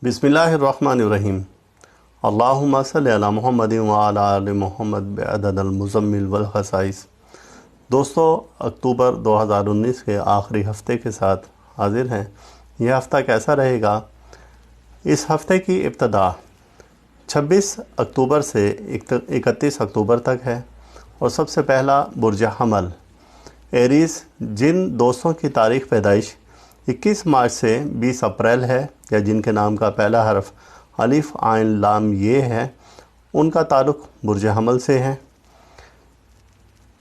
बिस्मिल्लाहिर्रहमानिर्रहीम। अल्लाहुम्मा सल्लि अला मुहम्मदिन व अला आलि मुहम्मद बिअदद अल-मुज़म्मिल वल खसाइस। दोस्तों, अक्टूबर 2019 के आखिरी हफ्ते के साथ हाजिर हैं। यह हफ़्ता कैसा रहेगा? इस हफ़्ते की इब्तिदा 26 अक्टूबर से 31 अक्टूबर तक है और सबसे पहला बुर्ज हमल एरीज़, जिन दोस्तों की तारीख़ पैदाइश 21 मार्च से 20 अप्रैल है या जिनके नाम का पहला हर्फ अलिफ आइन लाम ये है, उनका ताल्लुक़ बुर्ज हमल से है।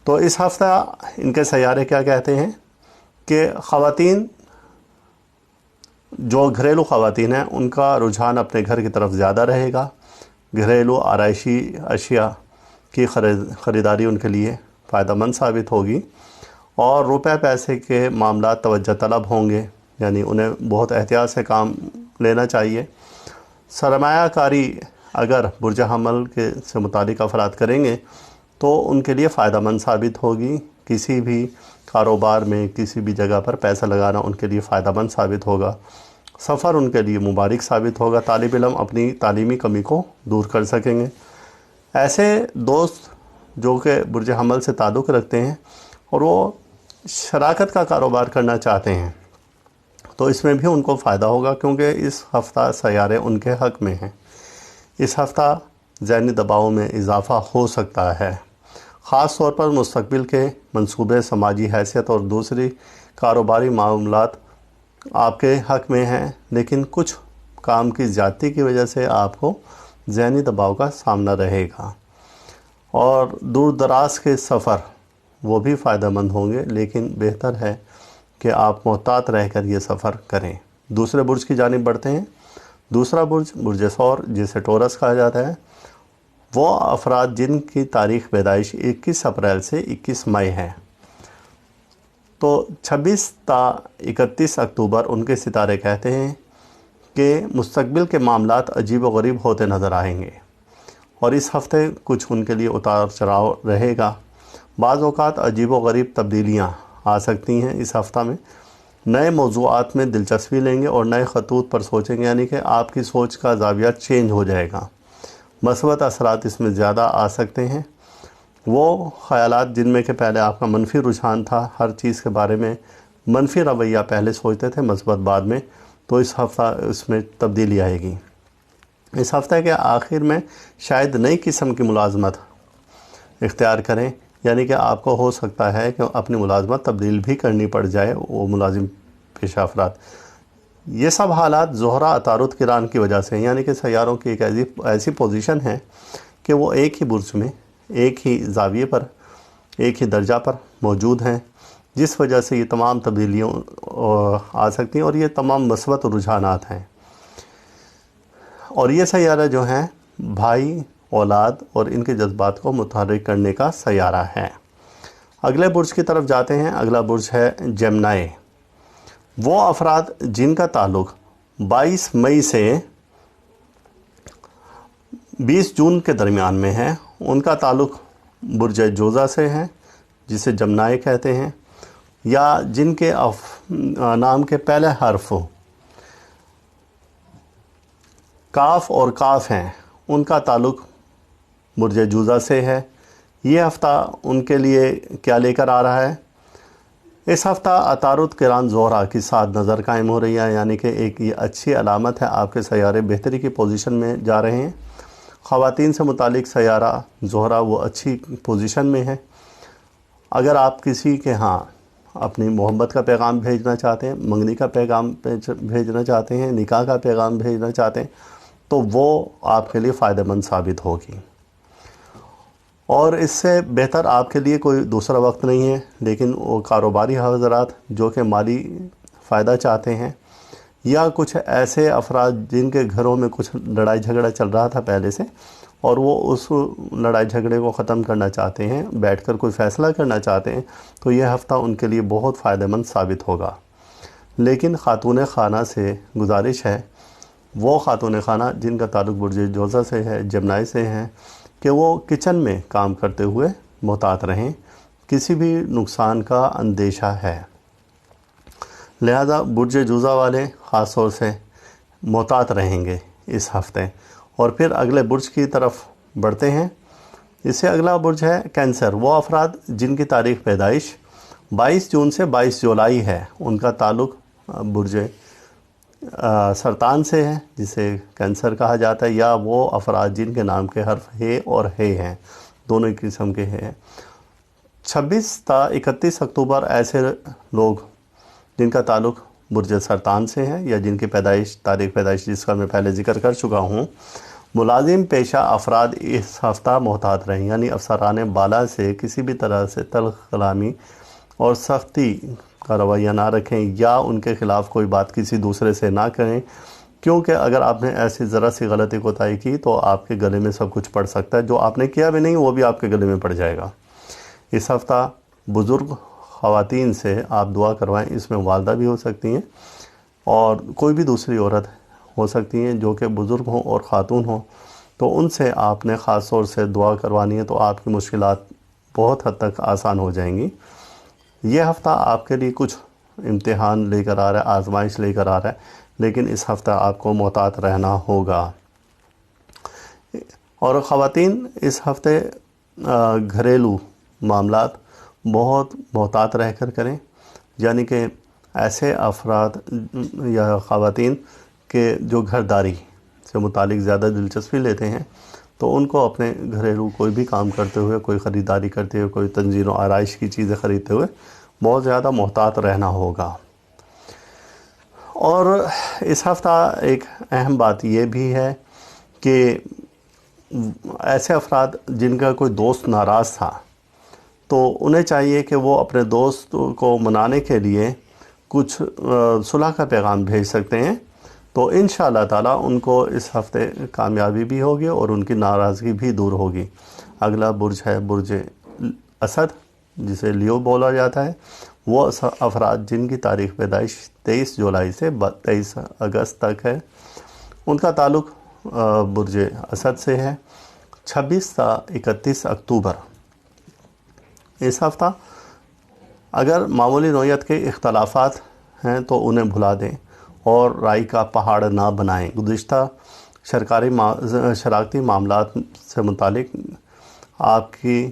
तो इस हफ़्ता इनके सैयारे क्या कहते हैं कि ख़वातीन, जो घरेलू ख़वातीन हैं, उनका रुझान अपने घर की तरफ ज़्यादा रहेगा। घरेलू आराइशी अशिया की ख़रीदारी उनके लिए फ़ायदेमंद साबित होगी और रुपए पैसे के मामला तवज्जो तलब होंगे, यानी उन्हें बहुत एहतियात से काम लेना चाहिए। सरमायाकारी अगर बुर्ज हमल के से मुतालिक अफराद करेंगे तो उनके लिए फ़ायदेमंद साबित होगी। किसी भी कारोबार में किसी भी जगह पर पैसा लगाना उनके लिए फ़ायदेमंद साबित होगा। सफ़र उनके लिए मुबारक साबित होगा। तालिब इल्म अपनी तालीमी कमी को दूर कर सकेंगे। ऐसे दोस्त जो कि बुर्ज हमल से ताल्लुक़ रखते हैं और वो शराकत का कारोबार करना चाहते हैं, तो इसमें भी उनको फ़ायदा होगा, क्योंकि इस हफ़्ता सैयारे उनके हक़ में हैं। इस हफ़्ता ज़हनी दबाव में इजाफ़ा हो सकता है। ख़ास तौर पर मुस्तक़बिल के मंसूबे, समाजी हैसियत और दूसरी कारोबारी मामलात आपके हक़ में हैं, लेकिन कुछ काम की ज़्यादती की वजह से आपको ज़हनी दबाव का सामना रहेगा। और दूर दराज के सफ़र वो भी फ़ायदेमंद होंगे, लेकिन बेहतर है कि आप मोहतात रहकर ये सफ़र करें। दूसरे बुर्ज की जानिब बढ़ते हैं। दूसरा बुर्ज बुर्ज सौर, जिसे टोरस कहा जाता है, वो अफराद जिनकी तारीख़ पैदाइश 21 अप्रैल से 21 मई है, तो 26 ता 31 अक्टूबर उनके सितारे कहते हैं कि मुस्तक़बिल के मामलात अजीब व गरीब होते नज़र आएंगे और इस हफ़्ते कुछ उनके लिए उतार चढ़ाव रहेगा। बाज़ औक़ात अजीब व गरीब तब्दीलियाँ आ सकती हैं। इस हफ़्ता में नए मौज़ूआत में दिलचस्पी लेंगे और नए ख़तूत पर सोचेंगे, यानी कि आपकी सोच का ज़ाविया चेंज हो जाएगा। मस्बत असरात इसमें ज़्यादा आ सकते हैं। वो ख़यालात जिनमें कि पहले आपका मनफी रुझान था, हर चीज़ के बारे में मनफी रवैया पहले सोचते थे, मस्बत बाद में, तो इस हफ़्ता इसमें तब्दीली आएगी। इस हफ़्ते के आखिर में शायद नई किस्म की मुलाज़मत इख्तियार करें, यानी कि आपको हो सकता है कि अपनी मुलाज़मत तब्दील भी करनी पड़ जाए, वो मुलाजिम पेशा अफराद। ये सब हालात ज़ोहरा अतारुद किरान की वजह से, यानी कि सैयारों की एक ऐसी पोजीशन है कि वो एक ही बुर्ज में, एक ही ज़ाविये पर, एक ही दर्जा पर मौजूद हैं, जिस वजह से ये तमाम तब्दीलियाँ आ सकती हैं और ये तमाम मस्बत रुझानात हैं। और ये सैयारा जो हैं भाई, औलाद और इनके जज्बात को मुतहर्रिक करने का सैयारा है। अगले बुर्ज की तरफ जाते हैं। अगला बुर्ज है जेमिनी। वो अफराद जिनका ताल्लुक़ 22 मई से 20 जून के दरमियान में है, उनका ताल्लुक़ बुर्ज जोज़ा से है, जिसे जेमिनी कहते हैं, या जिनके नाम के पहले हर्फ काफ और काफ हैं, उनका ताल्लुक़ बुर्ज जोज़ा से है। ये हफ़्ता उनके लिए क्या लेकर आ रहा है? इस हफ़्ता अतारुद किरान ज़ोहरा की साथ नज़र कायम हो रही है, यानी कि एक ये अच्छी अलामत है। आपके सैयारे बेहतरी की पोजीशन में जा रहे हैं। ख़वातीन से मुतालिक सैयारा ज़ोहरा वो अच्छी पोजीशन में है। अगर आप किसी के यहाँ अपनी मोहब्बत का पैगाम भेजना चाहते हैं, मंगनी का पैगाम भेजना चाहते हैं, निकाह का पैगाम भेजना चाहते हैं, तो वो आपके लिए फ़ायदेमंद साबित होगी। और इससे बेहतर आपके लिए कोई दूसरा वक्त नहीं है। लेकिन वो कारोबारी हज़रात जो कि माली फ़ायदा चाहते हैं, या कुछ ऐसे अफराद जिनके घरों में कुछ लड़ाई झगड़ा चल रहा था पहले से और वो उस लड़ाई झगड़े को ख़त्म करना चाहते हैं, बैठकर कोई फ़ैसला करना चाहते हैं, तो यह हफ़्ता उनके लिए बहुत फ़ायदेमंद साबित होगा। लेकिन ख़ातून खाना से गुजारिश है, वो ख़ातून खाना जिनका ताल्लुक़ बुर्ज जोज़ा से है, जेमिनी से हैं, कि वो किचन में काम करते हुए मोहतात रहें। किसी भी नुकसान का अंदेशा है। लिहाजा बुर्ज जोज़ा वाले ख़ास तौर से محتاط رہیں گے اس ہفتے۔ اور پھر اگلے برج کی طرف بڑھتے ہیں۔ اس سے اگلا برج ہے کینسر۔ وہ افراد جن کی تاریخ پیدائش 22 جون سے 22 جولائی ہے، ان کا تعلق برج سرطان سے ہے، جسے کینسر کہا جاتا ہے، یا وہ افراد جن کے نام کے حرف ہے اور ہے ہیں، دونوں قسم کے ہیں۔ 26 تا 31 اکتوبر ایسے لوگ جن کا تعلق برج سرطان سے ہے یا جن کی تاریخ پیدائش جس کا میں پہلے ذکر کر چکا ہوں۔ ملازم پیشہ افراد اس ہفتہ محتاط رہیں، یعنی افسران بالا سے کسی بھی طرح سے تلخ کلامی اور سختی کا رویہ نہ رکھیں، یا ان کے خلاف کوئی بات کسی دوسرے سے نہ کریں، کیونکہ اگر آپ نے ایسی ذرا سی غلطی کوتاہی کی تو آپ کے گلے میں سب کچھ پڑ سکتا ہے، جو آپ نے کیا بھی نہیں وہ بھی آپ کے گلے میں پڑ جائے گا۔ اس ہفتہ بزرگ خواتین سے آپ دعا کروائیں، اس میں والدہ بھی ہو سکتی ہیں اور کوئی بھی دوسری عورت ہو سکتی ہیں جو کہ بزرگ ہوں اور خاتون ہوں، تو ان سے آپ نے خاص طور سے دعا کروانی ہے، تو آپ کی مشکلات بہت حد تک آسان ہو جائیں گی۔ یہ ہفتہ آپ کے لیے کچھ امتحان لے کر آ رہا ہے، آزمائش لے کر آ رہا ہے، لیکن اس ہفتہ آپ کو محتاط رہنا ہوگا۔ اور خواتین اس ہفتے گھریلو معاملات بہت محتاط رہ کر کریں، یعنی کہ ایسے افراد یا خواتین کے جو گھرداری سے متعلق زیادہ دلچسپی لیتے ہیں، تو ان کو اپنے گھریلو کوئی بھی کام کرتے ہوئے، کوئی خریداری کرتے ہوئے، کوئی تنظیم و آرائش کی چیزیں خریدتے ہوئے بہت زیادہ محتاط رہنا ہوگا۔ اور اس ہفتہ ایک اہم بات یہ بھی ہے کہ ایسے افراد جن کا کوئی دوست ناراض تھا، تو انہیں چاہیے کہ وہ اپنے دوست کو منانے کے لیے کچھ صلح کا پیغام بھیج سکتے ہیں، تو انشاءاللہ تعالیٰ ان کو اس ہفتے کامیابی بھی ہوگی اور ان کی ناراضگی بھی دور ہوگی۔ اگلا برج ہے برج اسد، جسے لیو بولا جاتا ہے۔ وہ افراد جن کی تاریخ پیدائش 23 جولائی سے 23 اگست تک ہے، ان کا تعلق برج اسد سے ہے۔ 26 تا 31 اکتوبر اس ہفتہ اگر معمولی نوعیت کے اختلافات ہیں تو انہیں بھلا دیں اور رائی کا پہاڑ نہ بنائیں۔ گزشتہ شراکتی معاملات سے متعلق آپ کی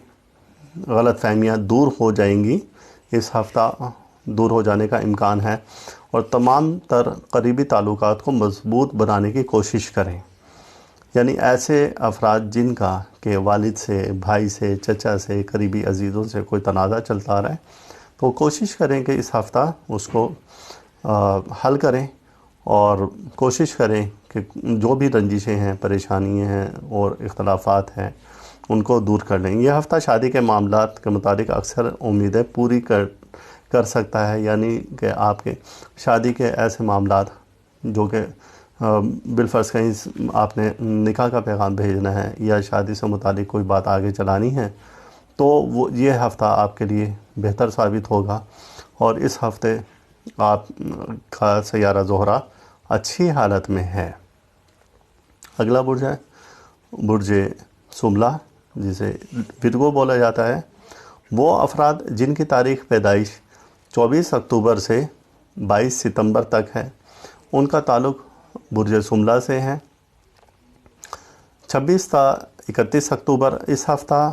غلط فہمیاں دور ہو جائیں گی، اس ہفتہ دور ہو جانے کا امکان ہے، اور تمام تر قریبی تعلقات کو مضبوط بنانے کی کوشش کریں۔ یعنی ایسے افراد جن کا کہ والد سے، بھائی سے، چچا سے، قریبی عزیزوں سے کوئی تنازع چلتا آ رہا ہے، تو کوشش کریں کہ اس ہفتہ اس کو حل کریں، اور کوشش کریں کہ جو بھی رنجشیں ہیں، پریشانیاں ہیں اور اختلافات ہیں ان کو دور کر لیں۔ یہ ہفتہ شادی کے معاملات کے متعلق اکثر امیدیں پوری کر سکتا ہے، یعنی کہ آپ کے شادی کے ایسے معاملات جو کہ بالفرض کہیں آپ نے نکاح کا پیغام بھیجنا ہے یا شادی سے متعلق کوئی بات آگے چلانی ہے، تو یہ ہفتہ آپ کے لیے بہتر ثابت ہوگا۔ اور اس ہفتے آپ کا سیارہ زہرہ اچھی حالت میں ہے۔ اگلا برج ہے برج سملہ، جسے ورگو بولا جاتا ہے۔ وہ افراد جن کی تاریخ پیدائش 24 اکتوبر سے 22 ستمبر تک ہے، ان کا تعلق برج سملہ سے ہے۔ 26 تا 31 اکتوبر اس ہفتہ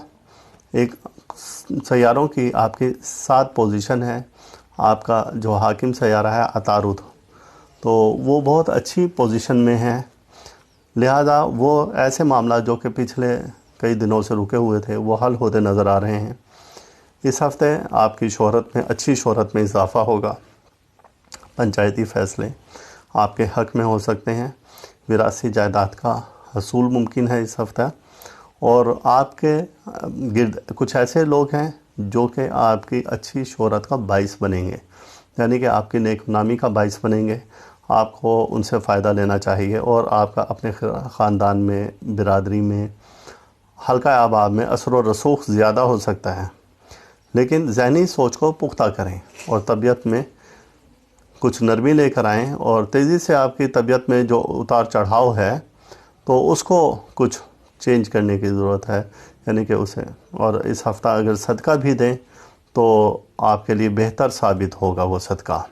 ایک سیاروں کی آپ کی 7 پوزیشن ہے۔ آپ کا جو حاکم سیارہ ہے عطارد، تو وہ بہت اچھی پوزیشن میں ہے، لہذا وہ ایسے معاملات جو کہ پچھلے کئی دنوں سے رکے ہوئے تھے وہ حل ہوتے نظر آ رہے ہیں۔ اس ہفتے آپ کی شہرت میں، اچھی شہرت میں اضافہ ہوگا۔ پنچایتی فیصلے آپ کے حق میں ہو سکتے ہیں، وراثی جائیداد کا حصول ممکن ہے اس ہفتہ، اور آپ کے گرد کچھ ایسے لوگ ہیں جو کہ آپ کی اچھی شہرت کا باعث بنیں گے، یعنی کہ آپ کی نیک نامی کا باعث بنیں گے۔ آپ کو ان سے فائدہ لینا چاہیے، اور آپ کا اپنے خاندان میں، برادری میں، حلقہ آباد میں اثر و رسوخ زیادہ ہو سکتا ہے، لیکن ذہنی سوچ کو پختہ کریں اور طبیعت میں کچھ نرمی لے کر آئیں، اور تیزی سے آپ کی طبیعت میں جو اتار چڑھاؤ ہے تو اس کو کچھ چینج کرنے کی ضرورت ہے، یعنی کہ اسے، اور اس ہفتہ اگر صدقہ بھی دیں تو آپ کے لیے بہتر ثابت ہوگا وہ صدقہ۔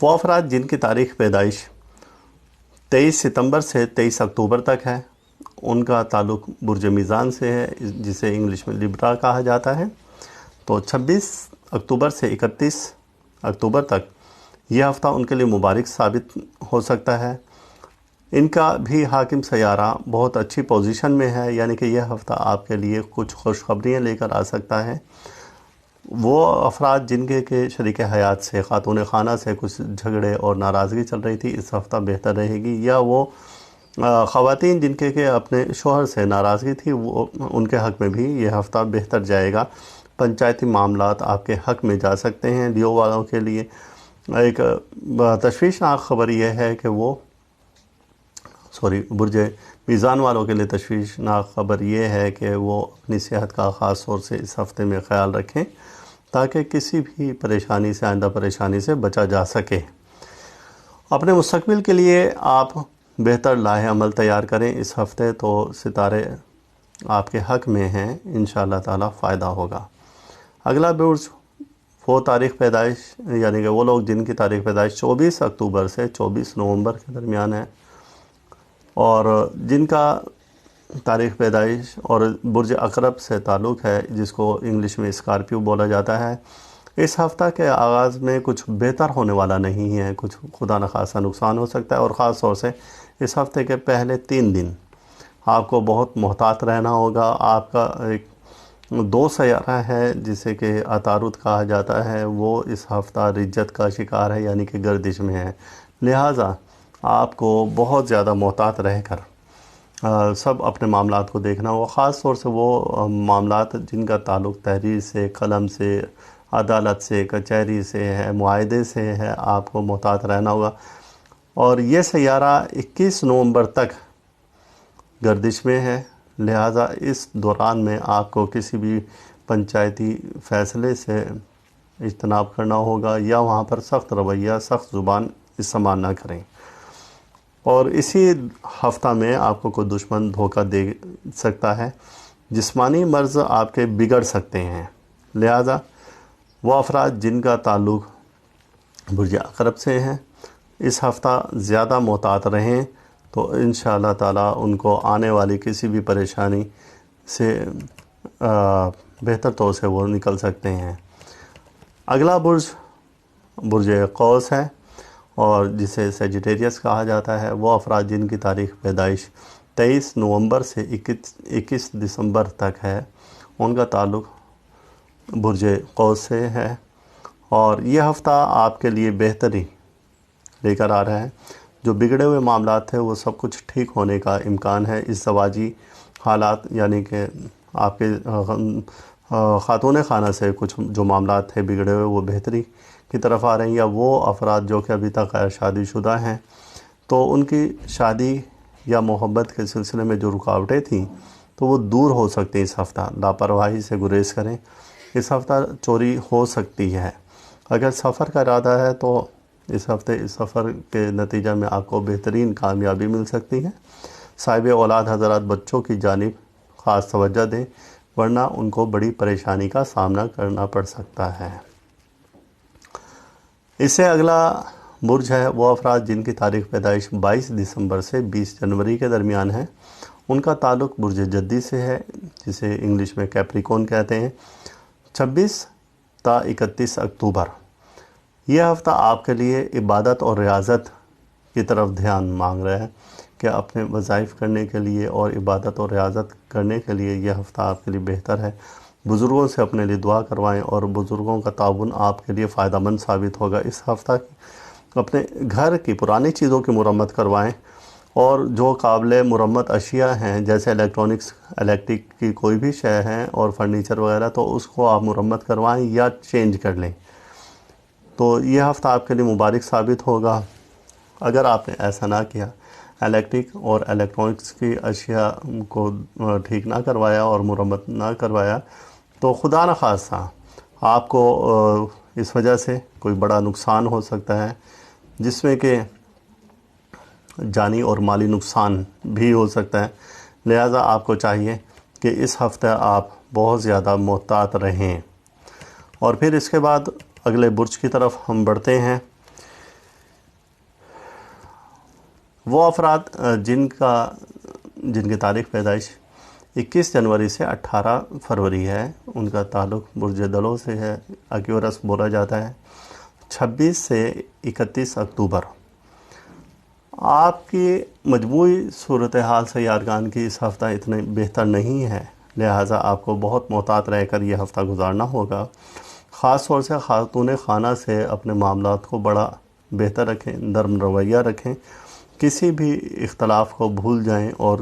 وہ افراد جن کی تاریخ پیدائش 23 सितंबर से 23 अक्टूबर तक है। उनका ताल्लुक़ बुर्ज मीज़ान से है, जिसे इंग्लिश में लिब्रा कहा जाता है। तो 26 अक्टूबर से 31 अक्टूबर तक यह हफ़्ता उनके लिए मुबारक साबित हो सकता है। इनका भी हाकिम सयारा बहुत अच्छी पोजीशन में है, यानी कि यह हफ़्ता आपके लिए कुछ खुशखबरियाँ लेकर आ सकता है। वो अफराद जिनके के शरीक हयात से, खातून खाना से कुछ झगड़े और नाराज़गी चल रही थी, इस हफ़्ता बेहतर रहेगी। या वो ख़वातीन जिनके के अपने शोहर से नाराज़गी थी, वो उनके हक़ में भी यह हफ़्ता बेहतर जाएगा। पंचायती मामलात आपके हक़ में जा सकते हैं। लियो वालों के लिए एक तशवीशनाक ख़बर यह है कि वो बुर्ज मीज़ान वालों के लिए तशवीशनाक ख़बर यह है कि वो अपनी सेहत का ख़ास तौर से इस हफ़्ते में ख़याल रखें, ताकि किसी भी परेशानी से, आइंदा परेशानी से बचा जा सके। अपने मुस्तक़बिल के लिए आप बेहतर लाहे अमल तैयार करें इस हफ़्ते, तो सितारे आपके हक़ में हैं, इंशाअल्लाह ताला फ़ायदा होगा। अगला बुर्ज वो तारीख़ पैदाइश, यानी कि वो लोग जिनकी तारीख़ पैदाइश 24 अक्टूबर से 24 नवंबर के दरमियान है, और जिनका तारीख़ पैदाइश और बुर्ज अक़रब से ताल्लुक़ है, जिसको इंग्लिश में स्कॉर्पियो बोला जाता है। इस हफ़्ता के आगाज़ में कुछ बेहतर होने वाला नहीं है, कुछ खुदा न खासा नुकसान हो सकता है। और ख़ास तौर से इस हफ़्ते के पहले 3 दिन आपको बहुत मोहतात रहना होगा। आपका एक दो सयारा है जिसे कि अतारुद कहा जाता है, वो इस हफ़्ता रिज्जत का शिकार है, यानी कि गर्दिश में है। लिहाजा आपको बहुत ज़्यादा मोहतात रहकर सब अपने मामलात को देखना होगा। ख़ास तौर से वो मामलात जिनका ताल्लुक़ तहरीर से, कलम से, अदालत से, कचहरी से है, मुआहदे से है, आपको मोहतात रहना होगा। और ये सयारा 21 नवंबर तक गर्दिश में है। लिहाजा इस दौरान में आपको किसी भी पंचायती फ़ैसले से इज्तनाब करना होगा, या वहाँ पर सख्त रवैया, सख्त ज़ुबान इस्तेमाल ना करें। और इसी हफ़्ता में आपको कोई दुश्मन धोखा दे सकता है, जिस्मानी मर्ज़ आपके बिगड़ सकते हैं। लिहाजा वो अफराद जिनका ताल्लुक़ बुर्ज अक़रब से हैं, इस हफ़्ता ज़्यादा मोहतात रहें, तो इंशाअल्लाह ताला उनको आने वाली किसी भी परेशानी से बेहतर तौर से वो निकल सकते हैं। अगला बुर्ज बुर्ज कौस है, और जिसे सेजिटेरियस कहा जाता है। वो अफराद जिनकी तारीख़ पैदाइश 23 नवंबर से 21 दिसंबर तक है, उनका ताल्लुक़ बुर्ज कौस से है। और यह हफ़्ता आपके लिए बेहतरी लेकर आ रहा है। जो बिगड़े हुए मामलात थे, वो सब कुछ ठीक होने का इम्कान है। इस ज़वाजी हालात, यानी कि आपके खातून खाना से कुछ जो मामलात थे बिगड़े हुए, वो बेहतरी की तरफ आ रहे हैं। या वो अफराद जो कि अभी तक गैर शादीशुदा हैं, तो उनकी शादी या मोहब्बत के सिलसिले में जो रुकावटें थीं, तो वो दूर हो सकती हैं इस हफ़्ता। लापरवाही से गुरेज करें। इस हफ़्ता चोरी हो सकती है। अगर सफ़र का इरादा है, तो इस हफ़्ते इस सफ़र के नतीजा में आपको बेहतरीन कामयाबी मिल सकती है। साहिब औलाद हज़रात बच्चों की जानिब ख़ास तवज्जो दें, वरना उनको बड़ी परेशानी का सामना करना पड़ सकता है। इससे अगला बुर्ज है वो अफराद जिनकी तारीख़ पैदाइश 22 दिसंबर से 20 जनवरी के दरमियान है। उनका ताल्लुक़ बुर्ज जद्दी से है, जिसे इंग्लिश में कैप्रिकॉर्न कहते हैं। 26 ता 31 अक्टूबर यह हफ़्ता आपके लिए इबादत और रियाज़त की तरफ ध्यान मांग रहा है, कि अपने वज़ाइफ करने के लिए और इबादत और रियाज़त करने के लिए यह हफ़्ता आपके लिए बेहतर है। बुज़ुर्गों से अपने लिए दुआ करवाएं, और बुज़ुर्गों का ताउन आपके लिए फ़ायदेमंद साबित होगा। इस हफ़्ता अपने घर की पुरानी चीज़ों की मुरम्मत करवाएं, और जो काबिल मुरम्मत अशिया हैं, जैसे इलेक्ट्रिक की कोई भी शय है और फर्नीचर वगैरह, तो उसको आप मुरम्मत करवाएं या चेंज कर लें, तो यह हफ़्ता आपके लिए मुबारक साबित होगा। अगर आपने ऐसा ना किया, इलेक्ट्रिक और इलेक्ट्रॉनिक्स की अशिया को ठीक ना करवाया और मुरम्मत ना करवाया, तो खुदा न खासा आपको इस वजह से कोई बड़ा नुकसान हो सकता है, जिसमें कि जानी और माली नुकसान भी हो सकता है। लिहाजा आपको चाहिए कि इस हफ़्ते आप बहुत ज़्यादा मोहतात रहें। और फिर इसके बाद अगले बुर्ज की तरफ हम बढ़ते हैं। وہ افراد جن کی تاریخ پیدائش 21 جنوری سے 18 فروری ہے، ان کا تعلق برج دلو سے ہے، ایکویرس بولا جاتا ہے۔ 26 سے 31 اکتوبر آپ کی مجموعی صورتحال سیارگان کی اس ہفتہ اتنے بہتر نہیں ہے، لہٰذا آپ کو بہت محتاط رہ کر یہ ہفتہ گزارنا ہوگا۔ خاص طور سے خاتون خانہ سے اپنے معاملات کو بڑا بہتر رکھیں، نرم رویہ رکھیں، کسی بھی اختلاف کو بھول جائیں اور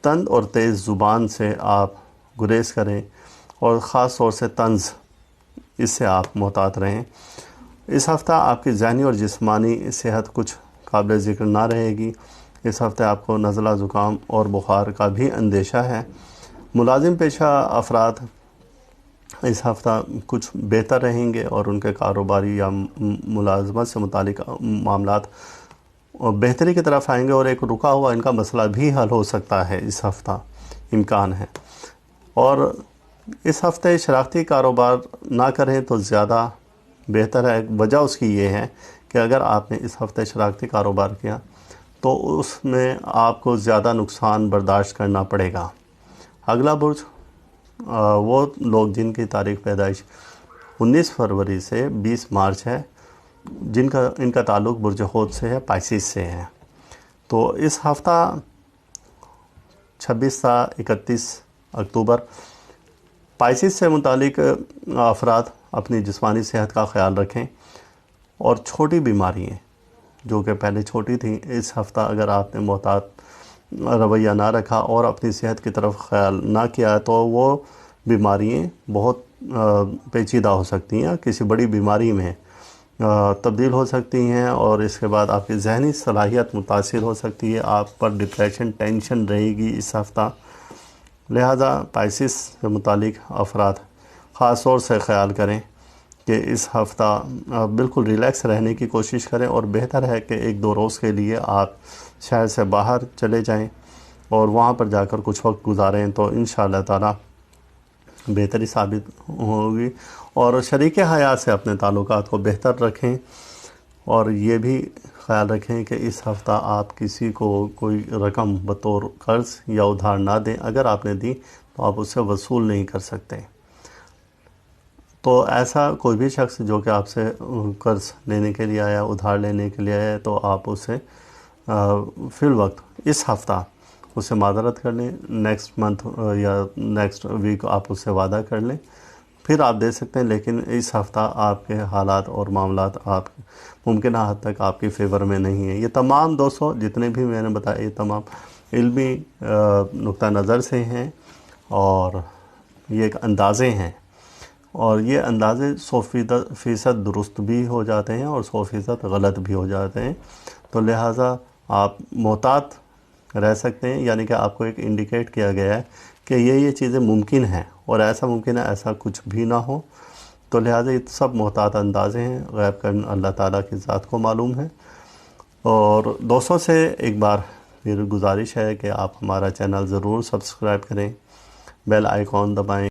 تند اور تیز زبان سے آپ گریز کریں، اور خاص طور سے طنز، اس سے آپ محتاط رہیں۔ اس ہفتہ آپ کی ذہنی اور جسمانی صحت کچھ قابل ذکر نہ رہے گی۔ اس ہفتے آپ کو نزلہ، زکام اور بخار کا بھی اندیشہ ہے۔ ملازم پیشہ افراد اس ہفتہ کچھ بہتر رہیں گے اور ان کے کاروباری یا ملازمت سے متعلق معاملات بہتری کی طرف آئیں گے، اور ایک رکا ہوا ان کا مسئلہ بھی حل ہو سکتا ہے اس ہفتہ، امکان ہے۔ اور اس ہفتے شراکتی کاروبار نہ کریں تو زیادہ بہتر ہے۔ وجہ اس کی یہ ہے کہ اگر آپ نے اس ہفتے شراکتی کاروبار کیا تو اس میں آپ کو زیادہ نقصان برداشت کرنا پڑے گا۔ اگلا برج وہ لوگ جن کی تاریخ پیدائش 19 فروری سے 20 مارچ ہے، ان کا تعلق برج حوت سے ہے، پائسیس سے ہے۔ تو اس ہفتہ 26 تا 31 اکتوبر پائسیس سے متعلق افراد اپنی جسمانی صحت کا خیال رکھیں، اور چھوٹی بیماریاں جو کہ پہلے چھوٹی تھیں، اس ہفتہ اگر آپ نے محتاط رویہ نہ رکھا اور اپنی صحت کی طرف خیال نہ کیا تو وہ بیماریاں بہت پیچیدہ ہو سکتی ہیں، کسی بڑی بیماری میں تبدیل ہو سکتی ہیں، اور اس کے بعد آپ کی ذہنی صلاحیت متاثر ہو سکتی ہے، آپ پر ڈپریشن، ٹینشن رہے گی اس ہفتہ۔ لہذا پائسیس سے متعلق افراد خاص طور سے خیال کریں کہ اس ہفتہ بالکل ریلیکس رہنے کی کوشش کریں، اور بہتر ہے کہ 1-2 روز کے لیے آپ شہر سے باہر چلے جائیں اور وہاں پر جا کر کچھ وقت گزاریں، تو انشاءاللہ تعالی بہتری ثابت ہوگی۔ اور شریک حیات سے اپنے تعلقات کو بہتر رکھیں، اور یہ بھی خیال رکھیں کہ اس ہفتہ آپ کسی کو کوئی رقم بطور قرض یا ادھار نہ دیں، اگر آپ نے دی تو آپ اسے وصول نہیں کر سکتے۔ تو ایسا کوئی بھی شخص جو کہ آپ سے قرض لینے کے لیے آیا، ادھار لینے کے لیے آیا، تو آپ اسے فی الوقت اس ہفتہ اسے معذرت کر لیں، نیکسٹ منتھ یا نیکسٹ ویک آپ اس سے وعدہ کر لیں، پھر آپ دے سکتے ہیں، لیکن اس ہفتہ آپ کے حالات اور معاملات آپ ممکنہ حد تک آپ کی فیور میں نہیں ہیں۔ یہ تمام دوستوں جتنے بھی میں نے بتایا، یہ تمام علمی نقطہ نظر سے ہیں، اور یہ ایک اندازے ہیں، اور یہ اندازے 100% درست بھی ہو جاتے ہیں اور 100% غلط بھی ہو جاتے ہیں، تو لہٰذا آپ محتاط رہ سکتے ہیں، یعنی کہ آپ کو ایک انڈیکیٹ کیا گیا ہے کہ یہ چیزیں ممکن ہیں، اور ایسا ممکن ہے ایسا کچھ بھی نہ ہو، تو لہٰذا یہ سب محتاط اندازے ہیں، غیب کا اللہ تعالیٰ کی ذات کو معلوم ہے۔ اور دوستوں سے ایک بار پھر گزارش ہے کہ آپ ہمارا چینل ضرور سبسکرائب کریں، بیل آئیکن دبائیں۔